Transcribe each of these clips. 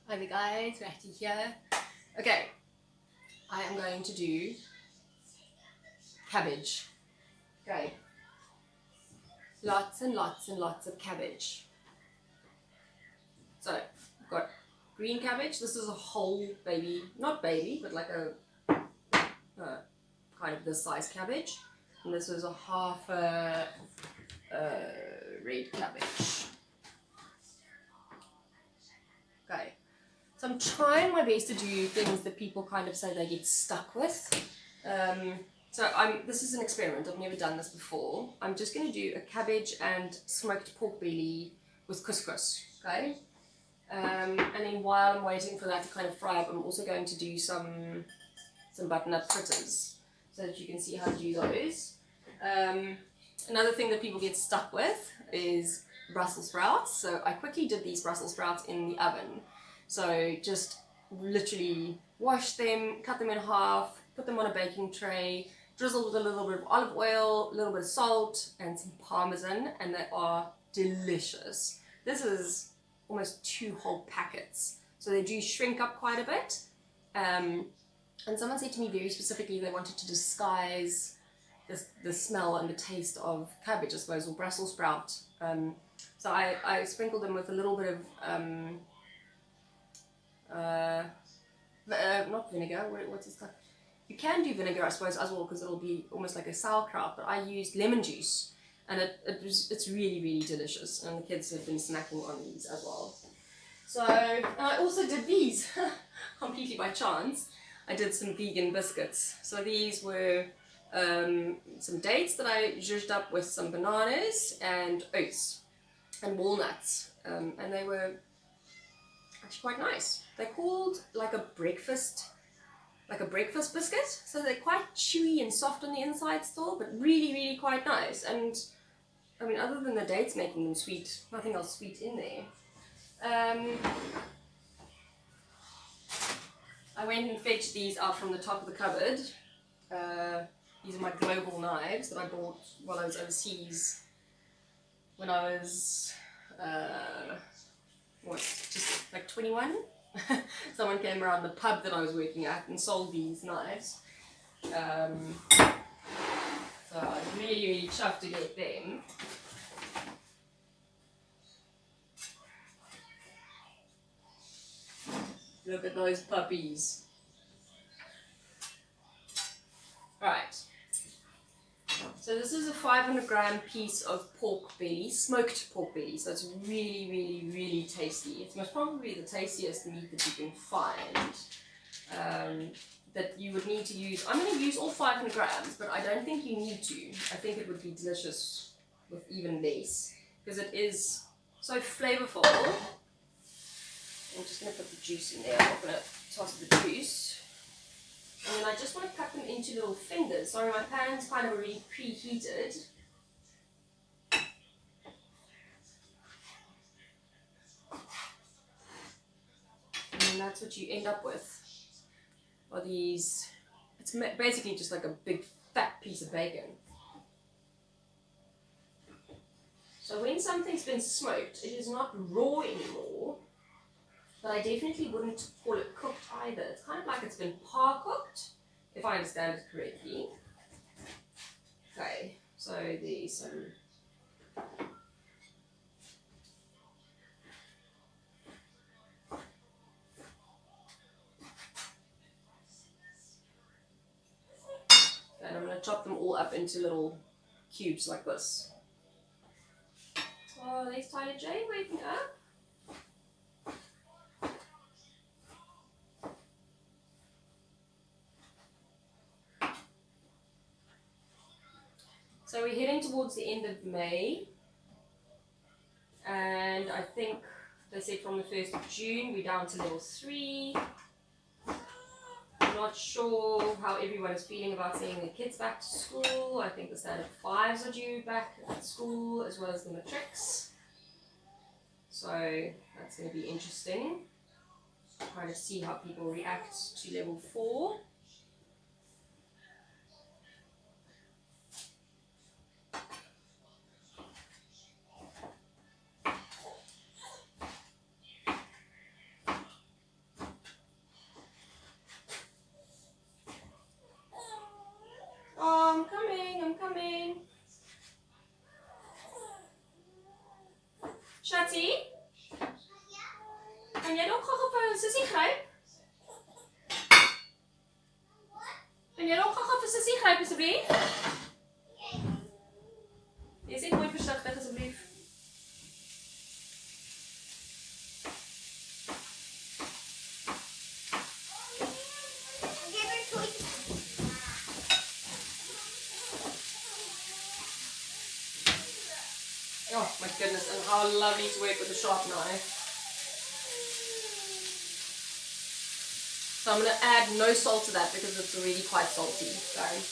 Hi there guys, Ratty here. Okay, I am going to do cabbage. Okay, lots and lots and lots of cabbage. So, I've got green cabbage. This is a whole baby, not baby, but like a kind of this size cabbage. And this is a half red cabbage. Okay. So I'm trying my best to do things that people kind of say they get stuck with. This is an experiment. I've never done this before. I'm just going to do a cabbage and smoked pork belly with couscous. Okay. And then while I'm waiting for that to kind of fry up, I'm also going to do some butternut fritters so that you can see how to do those. Another thing that people get stuck with is Brussels sprouts. So I quickly did these Brussels sprouts in the oven. So just literally wash them, cut them in half, put them on a baking tray, drizzle with a little bit of olive oil, a little bit of salt and some parmesan, and they are delicious. This is almost 2 whole packets. So they do shrink up quite a bit. And someone said to me very specifically they wanted to disguise the smell and the taste of cabbage, I suppose, or Brussels sprout. So I sprinkled them with a little bit of not vinegar, what's this called? You can do vinegar, I suppose, as well, because it'll be almost like a sauerkraut, but I used lemon juice, and it's really, really delicious, and the kids have been snacking on these as well. So, I also did these, completely by chance. I did some vegan biscuits. So these were some dates that I zhuzhed up with some bananas and oats and walnuts, and they were actually quite nice. They're called like a breakfast biscuit, so they're quite chewy and soft on the inside still, but really, really quite nice. And I mean, other than the dates making them sweet, nothing else sweet in there. I went and fetched these out from the top of the cupboard. These are my global knives that I bought while I was overseas when I was just like 21. Someone came around the pub that I was working at and sold these knives. So I was really, really chuffed to get them. Look at those puppies. Right. So this is a 500-gram piece of pork belly, smoked pork belly. So it's really, really, really tasty. It's most probably the tastiest meat that you can find. That you would need to use. I'm going to use all 500 grams, but I don't think you need to. I think it would be delicious with even less, because it is so flavorful. I'm just going to put the juice in there. I'm not going to toss the juice. And then I just want to cut them into little fingers. Sorry, my pan's kind of already preheated. And then that's what you end up with. Are these, it's basically just like a big fat piece of bacon. So when something's been smoked, it is not raw anymore. But I definitely wouldn't call it cooked either. It's kind of like it's been par-cooked, if I understand it correctly. Okay, so there's some. And I'm going to chop them all up into little cubes like this. Oh, there's Tyler J waking up. So we're heading towards the end of May, and I think they said from the 1st of June we're down to level 3. I'm not sure how everyone is feeling about sending their kids back to school. I think the standard 5s are due back at school, as well as the matrics. So that's going to be interesting. Kind of see how people react to level 4. Shatty? Kan jy dalk gou vir Sissie gryp? Kan jy dalk gou vir Sissie gryp asseblief? Jy is net mooi versigtig asseblief. Oh my goodness, and how lovely to work with a sharp knife. So I'm going to add no salt to that because it's already quite salty. Sorry.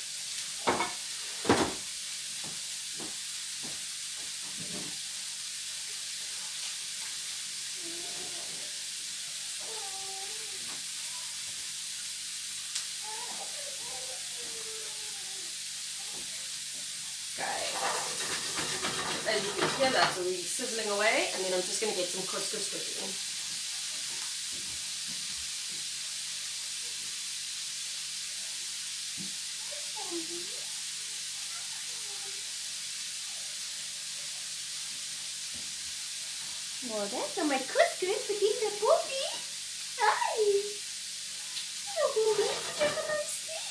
As you can hear, that's already sizzling away, and then I'm just going to get some couscous cooking. Well, that's my couscous for the puppy. Hi. Hello, puppy. Did you have a nice sleep?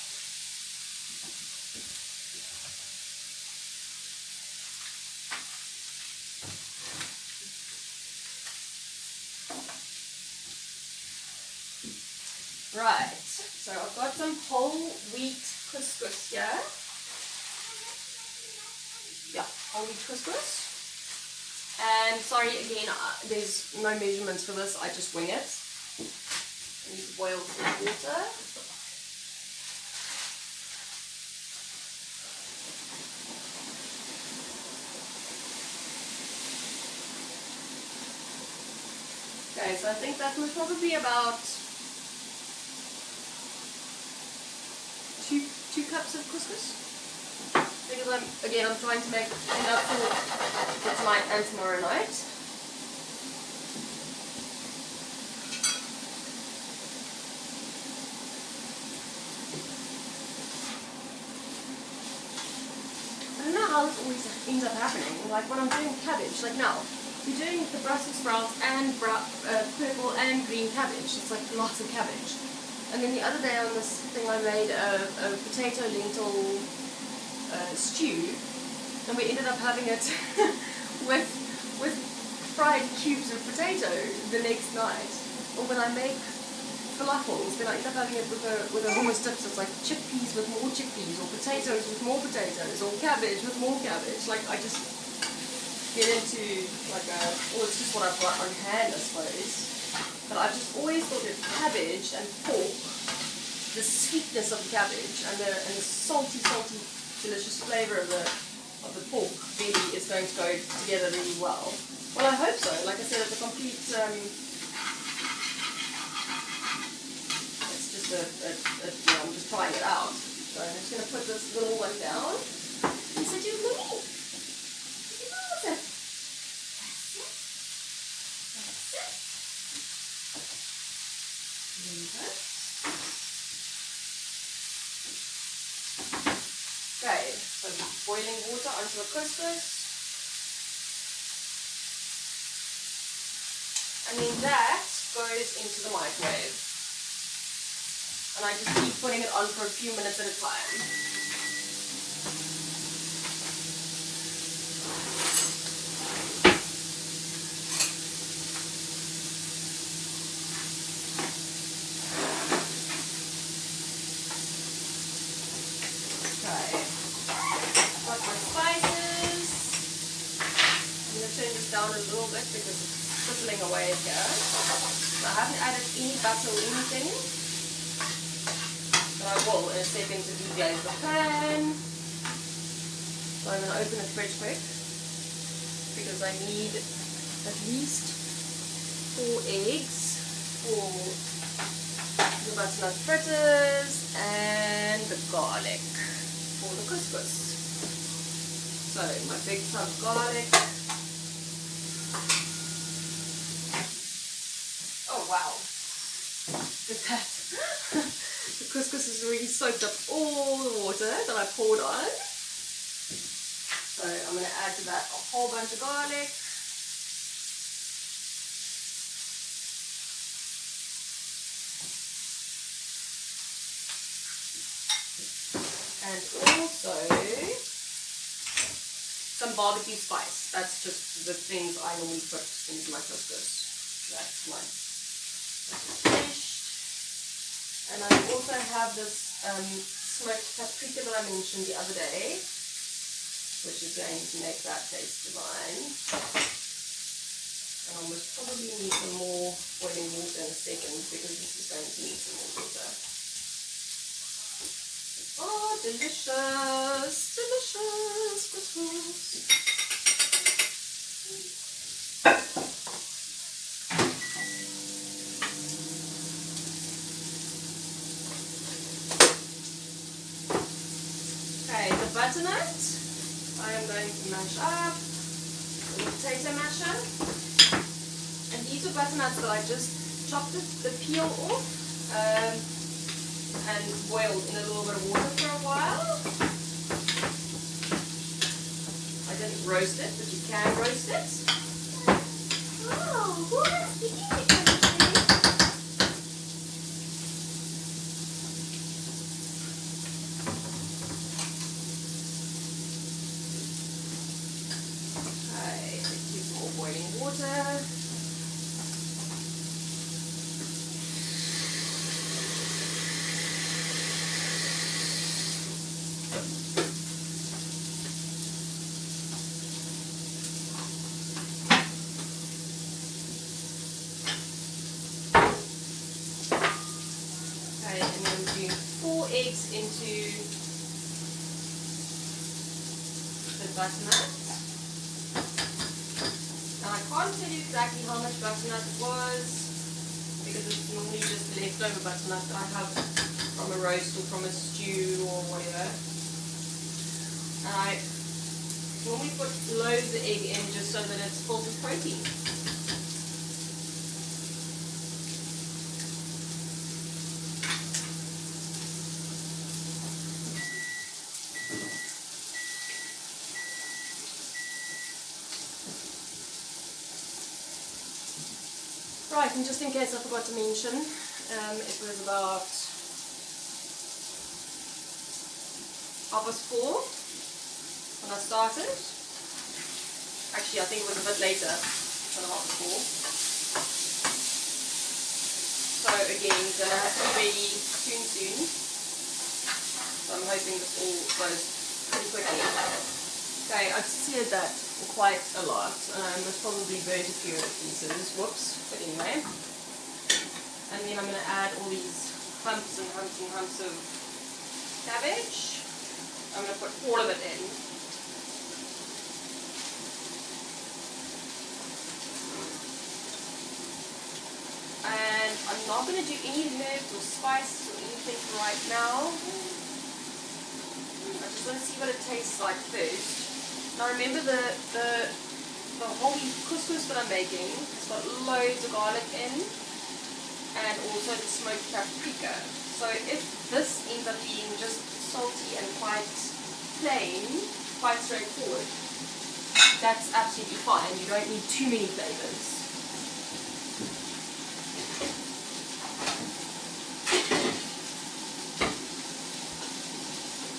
Right, so I've got some whole wheat couscous here. Yeah, whole wheat couscous. And sorry again, there's no measurements for this, I just wing it. I need to boil some water. Okay, so I think that was probably about two cups of couscous. Because I'm trying to make enough for tonight and tomorrow night. I don't know how this always ends up happening. Like when I'm doing cabbage, like now, we're doing the Brussels sprouts and purple and green cabbage. It's like lots of cabbage. And then the other day on this thing I made a potato lentil stew, and we ended up having it with fried cubes of potato the next night. Or when I make falafels, then I end up having it with a hummus dip. So it's like chickpeas with more chickpeas, or potatoes with more potatoes, or cabbage with more cabbage. Like I just get into like well, it's just what I've got on hand, I suppose. But I've just always thought that cabbage and pork, the sweetness of the cabbage and the salty, delicious flavour of the pork belly is going to go together really well. Well, I hope so. Like I said, it's a complete. It's just I'm just trying it out. So I'm just going to put this little one down. And so do Mummy. That's it. There you go. Okay, so boiling water onto the couscous. And then that goes into the microwave. And I just keep putting it on for a few minutes at a time. Down a little bit because it's sizzling away here. So I haven't added any butter or anything, but I will in a second to deglaze the pan. So I'm going to open it fridge quick because I need at least 4 eggs for the butternut fritters and the garlic for the couscous. So my big tub of garlic. Oh wow, look at that. The couscous has already soaked up all the water that I poured on. So I'm going to add to that a whole bunch of garlic. some barbecue spice. That's just the things I normally put into my couscous. That's mine. That's finished. And I also have this smoked paprika that I mentioned the other day, which is going to make that taste divine. And I'll most probably need some more boiling water in a second because this is going to need some more water. Oh, delicious, delicious couscous. Okay, the butternut I am going to mash up with a potato masher. And these are butternuts that I just chopped the peel off and boiled in a little bit of water for a while. I didn't roast it, but you can roast it. Oh, what? You eat it, okay, a few more boiling water. Okay, and then do 4 eggs into the butternut. Now I can't tell you exactly how much butternut it was because it's normally just leftover butternut that I have from a roast or from a stew or whatever. And I normally put loads of egg in just so that it's full with protein. Right, and just in case I forgot to mention, it was about 4:30 when I started. Actually, I think it was a bit later than 4:30. So again, dinner has to be ready soon. So I'm hoping this all goes pretty quickly. Okay, I've seared that quite a lot. I've probably burnt a few of the pieces. Whoops. But anyway. And then I'm going to add all these humps and humps and humps of cabbage. I'm going to put all of it in. And I'm not going to do any herbs or spices or anything right now. I just want to see what it tastes like first. Now remember the whole couscous that I'm making has got loads of garlic in and also the smoked paprika. So if this ends up being just salty and quite plain, quite straightforward, that's absolutely fine. You don't need too many flavors.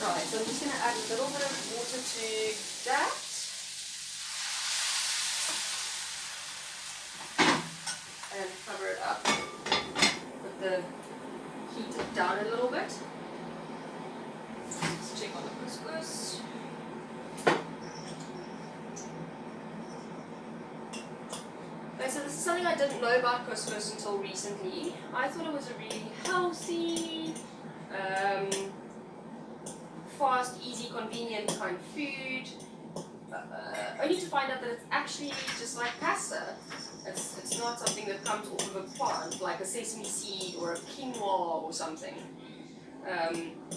Right, so I'm just going to add a little bit of water to that. And cover it up. Put the heat down a little bit. Let's check on the couscous. Okay, so this is something I didn't know about couscous until recently. I thought it was a really healthy, fast, easy, convenient kind of food. Only to find out that it's actually just like pasta. It's not something that comes off of a plant, like a sesame seed or a quinoa or something.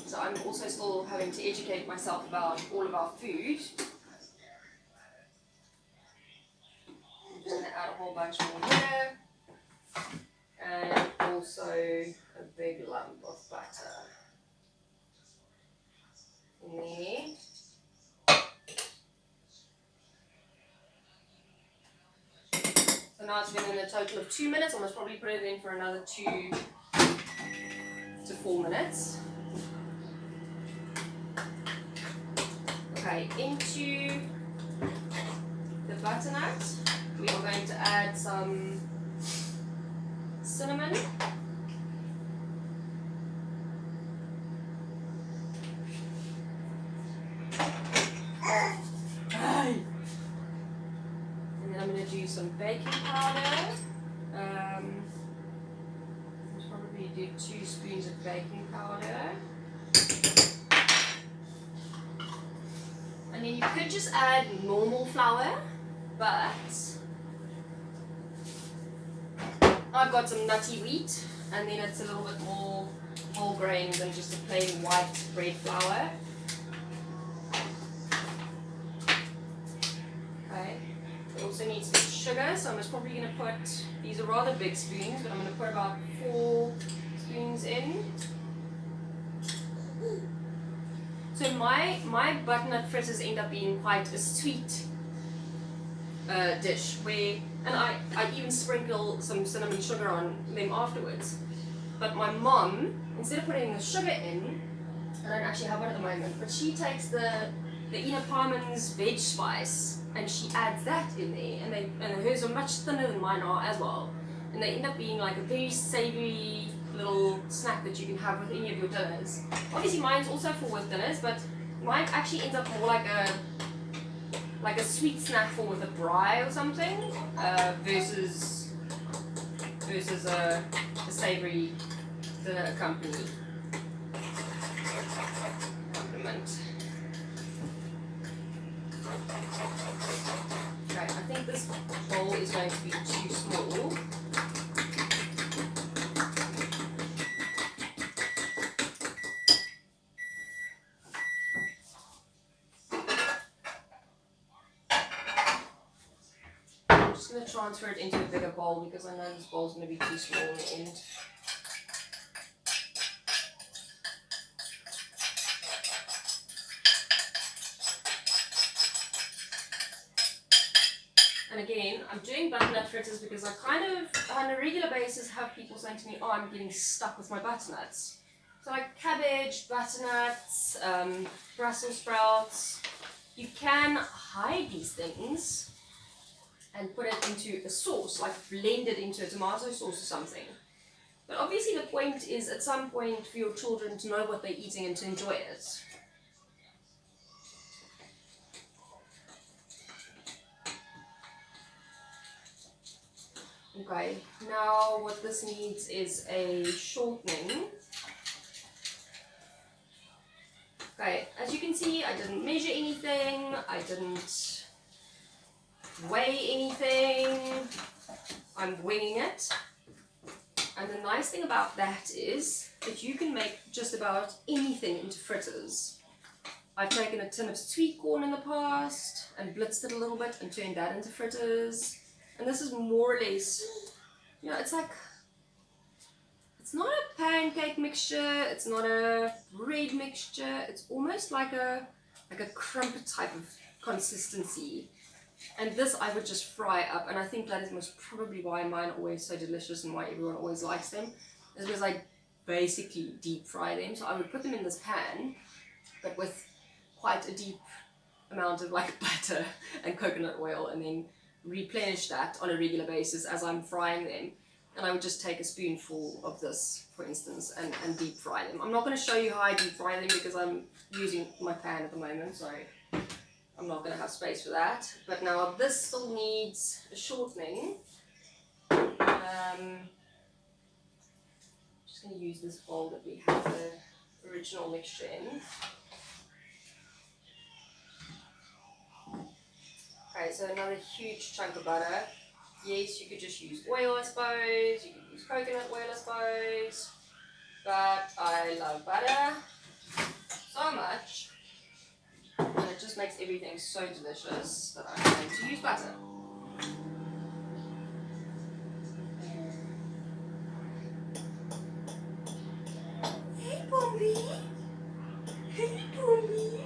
So I'm also still having to educate myself about all of our food. I'm just going to add a whole bunch more here. And also a big lump of butter in there. So now it's been in a total of 2 minutes. I must probably put it in for another 2 to 4 minutes. Okay, into the butternut. We are going to add some cinnamon. And then I'm going to do some baking powder. I'll probably do 2 spoons of baking powder. And then you could just add normal flour, but I've got some nutty wheat, and then it's a little bit more whole grain than just a plain white bread flour. Okay, it also needs some sugar, so I'm just probably going to put, these are rather big spoons, but I'm going to put about 4 spoons in. So my butternut fritters end up being quite a sweet dish, where, and I even sprinkle some cinnamon sugar on them afterwards. But my mom, instead of putting the sugar in, I don't actually have one at the moment, but she takes the Ina Parman's veg spice and she adds that in there, and hers are much thinner than mine are as well, and they end up being like a very savoury little snack that you can have with any of your dinners. Obviously mine's also for with dinners, but mine actually ends up more like a sweet snack for with a braai or something, versus a savoury dinner accompaniment. Okay, I think this bowl is going to be too small. I'm just going to transfer it into a bigger bowl because I know this bowl is going to be too small in the end. And again, I'm doing butternut fritters because I kind of, on a regular basis, have people saying to me, oh, I'm getting stuck with my butternuts. So like cabbage, butternuts, Brussels sprouts, you can hide these things and put it into a sauce, like blend it into a tomato sauce or something. But obviously the point is at some point for your children to know what they're eating and to enjoy it. Okay, now what this needs is a shortening. Okay, as you can see, I didn't measure anything, I didn't weigh anything, I'm winging it. And the nice thing about that is that you can make just about anything into fritters. I've taken a tin of sweet corn in the past and blitzed it a little bit and turned that into fritters. And this is more or less, you know, it's like, it's not a pancake mixture, it's not a bread mixture, it's almost like a crumpet type of consistency. And this I would just fry up, and I think that is most probably why mine are always so delicious and why everyone always likes them, is because I basically deep fry them. So I would put them in this pan, but with quite a deep amount of like butter and coconut oil, and then replenish that on a regular basis as I'm frying them. And I would just take a spoonful of this, for instance, and deep fry them. I'm not going to show you how I deep fry them because I'm using my pan at the moment, so I'm not going to have space for that. But now this still needs a shortening. Just going to use this bowl that we have the original mixture in. Okay, so another huge chunk of butter. Yes, you could just use oil, I suppose. You could use coconut oil, I suppose. But I love butter so much. And it just makes everything so delicious that I'm going to use butter. Hey, Bobby. Hey, Bobby.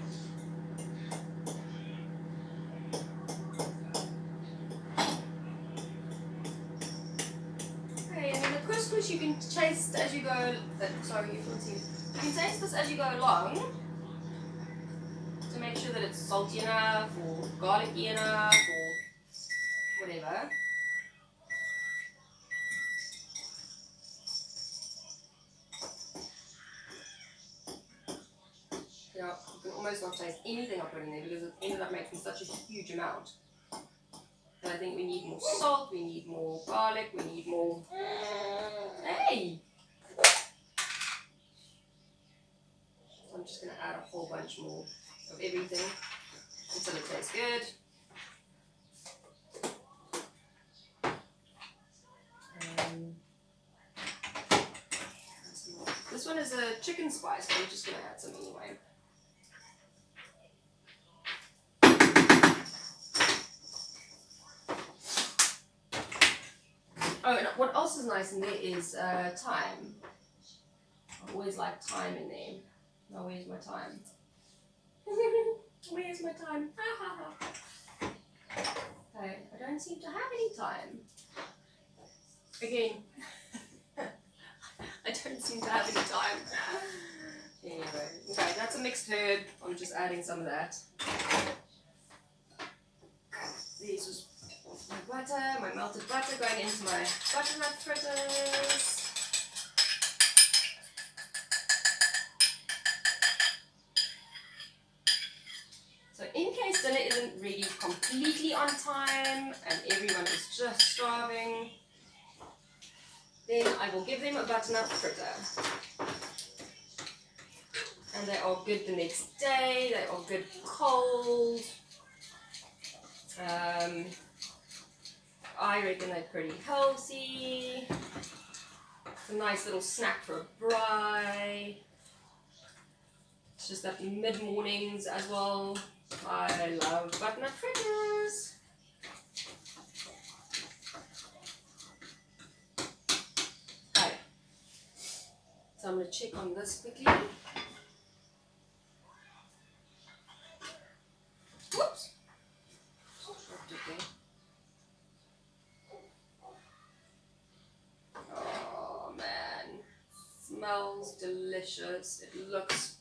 You can taste as you go. Sorry, you can see. You can taste this as you go along to make sure sure that it's salty enough or garlicky enough or whatever. You know, you can almost not taste anything I put in there because it ended up making such a huge amount. And I think we need more salt, we need more garlic, we need more... Hey! So I'm just going to add a whole bunch more of everything until it tastes good. This one is a chicken spice, but I'm just going to add some anyway. Oh, and what else is nice in there is thyme. I always like thyme in there. Now, where's my thyme? Where's my thyme? Okay, I don't seem to have any thyme. Again, I don't seem to have any thyme. Anyway, okay, that's a mixed herb. I'm just adding some of that. This was my butter, my melted butter going into my butternut fritters. So in case dinner isn't really completely on time and everyone is just starving, then I will give them a butternut fritter. And they are good the next day, they are good cold. I reckon they're pretty healthy. It's a nice little snack for a braai. It's just that mid-mornings as well. I love butternut fritters. Okay. So I'm going to check on this quickly. Whoops. Oh man, smells delicious. It looks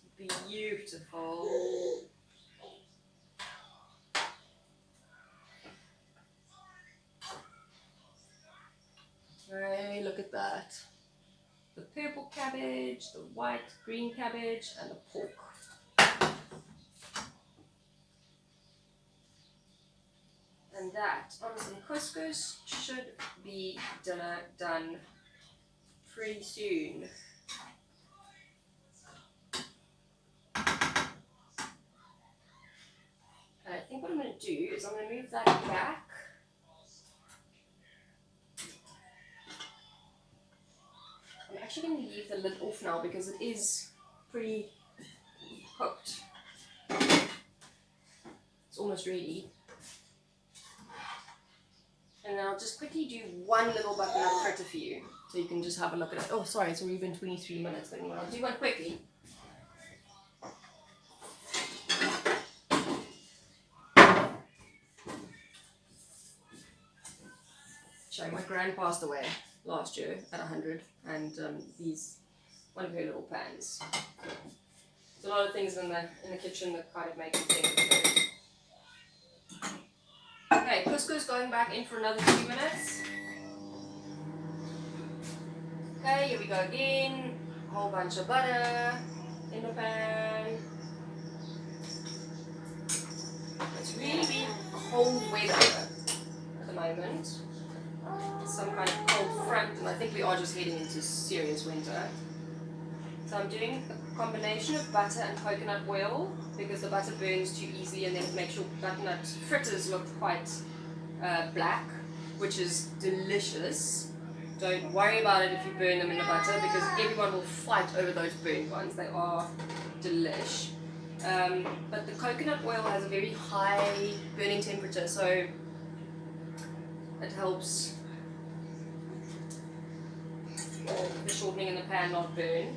beautiful. Hey, look at that. The purple cabbage, the white, green cabbage, and the pork. And that on some couscous should be dinner done pretty soon. And I think what I'm going to do is I'm going to move that back. I'm actually going to leave the lid off now because it is pretty cooked. It's almost ready. And then I'll just quickly do one little butternut fritter for you, so you can just have a look at it. Oh, sorry, it's already been 23 minutes, but anyway, I'll do one quickly. Sorry, my gran passed away last year at 100, and these one of her little pans. There's a lot of things in the kitchen that kind of make me think of it. Okay, couscous going back in for another 2 minutes. Okay, here we go again. A whole bunch of butter in the pan. It's really cold weather at the moment. Some kind of cold front, and I think we are just heading into serious winter. So I'm doing a combination of butter and coconut oil because the butter burns too easily, and then it makes your butternut fritters look quite black, which is delicious. Don't worry about it if you burn them in the butter because everyone will fight over those burnt ones. They are delish. But the coconut oil has a very high burning temperature, so it helps the shortening in the pan not burn.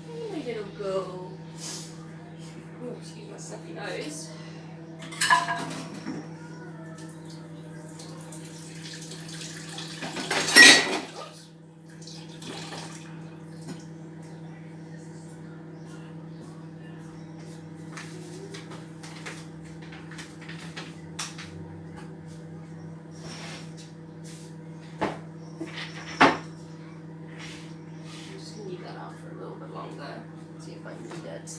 Hey, my little girl. Oh, excuse my stuffy nose. wrong though. Let's see if I can read it.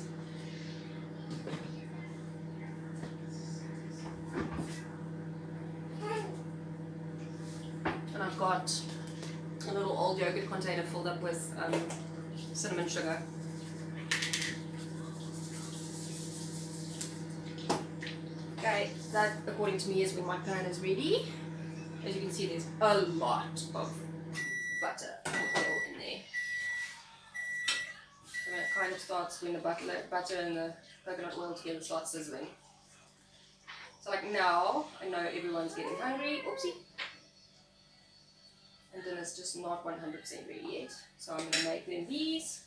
And I've got a little old yogurt container filled up with cinnamon sugar. Okay, that according to me is when my pan is ready. As you can see, there's a lot of butter and oil in there. So when it kind of starts, when the butter and the coconut oil together starts sizzling. So like now, I know everyone's getting hungry. Oopsie. And dinner's just not 100% ready yet. So I'm going to make them these.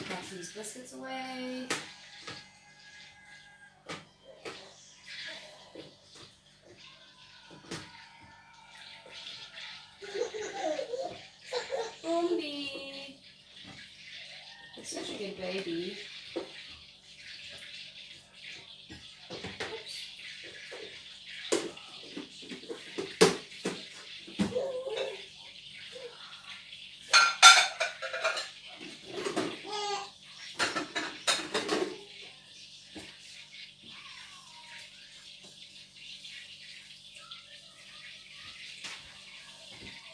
Put these biscuits away. Bombi! It's such a good baby.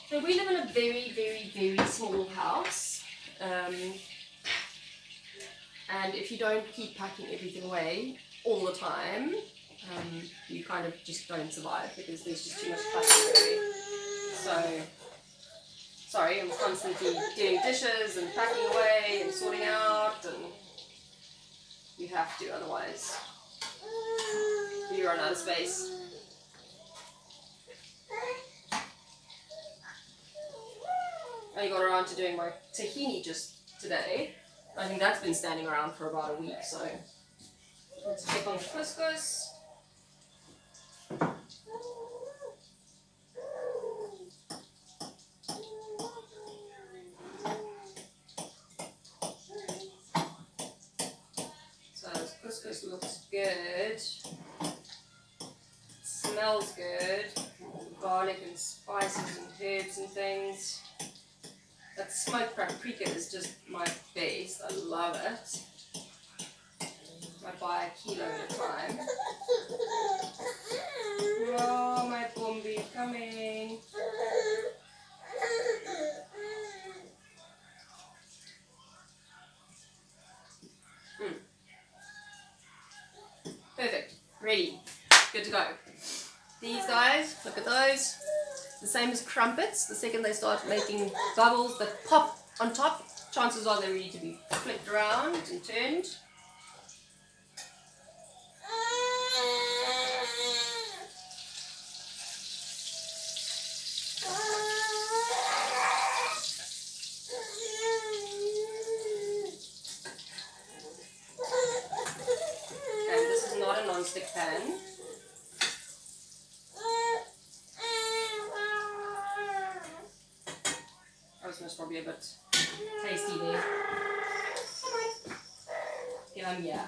So we live in a very, very, very small house, and if you don't keep packing everything away all the time, you kind of just don't survive because there's just too much plastic away. So, sorry, I'm constantly doing dishes and packing away and sorting out, and you have to, otherwise you run out of space. I only got around to doing my tahini just today. I think that's been standing around for about a week, so let's check on the couscous. So this couscous looks good. Smells good. Garlic and spices and herbs and things. That smoked paprika is just my base. I love it. I buy a kilo at a time. Oh, my Bombi coming. Perfect. Ready. Good to go. These guys, look at those. The same as crumpets. The second they start making bubbles that pop on top, chances are they're ready to be flipped around and turned. And this is not a non-stick pan. It's probably a bit tasty there. Yeah.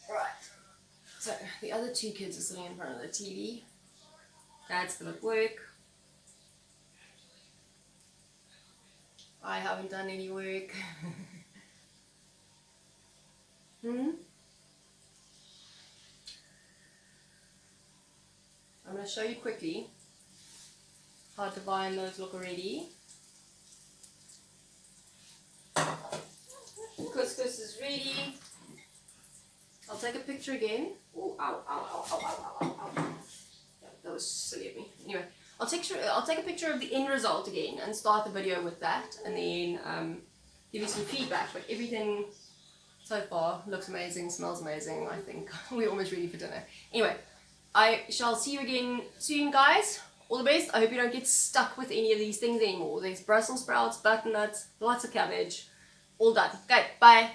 Right. So the other two kids are sitting in front of the TV. Dad's still at work. I haven't done any work. I'm going to show you quickly how divine those look already. Couscous is ready. I'll take a picture again. Oh, ow, ow, ow, ow, ow, ow, ow. That was silly of me. Anyway, I'll take a picture of the end result again and start the video with that, and then give you some feedback. But everything so far looks amazing, smells amazing. I think we're almost ready for dinner. Anyway, I shall see you again soon, guys. All the best. I hope you don't get stuck with any of these things anymore. There's Brussels sprouts, butternut, lots of cabbage. All done. Okay, bye.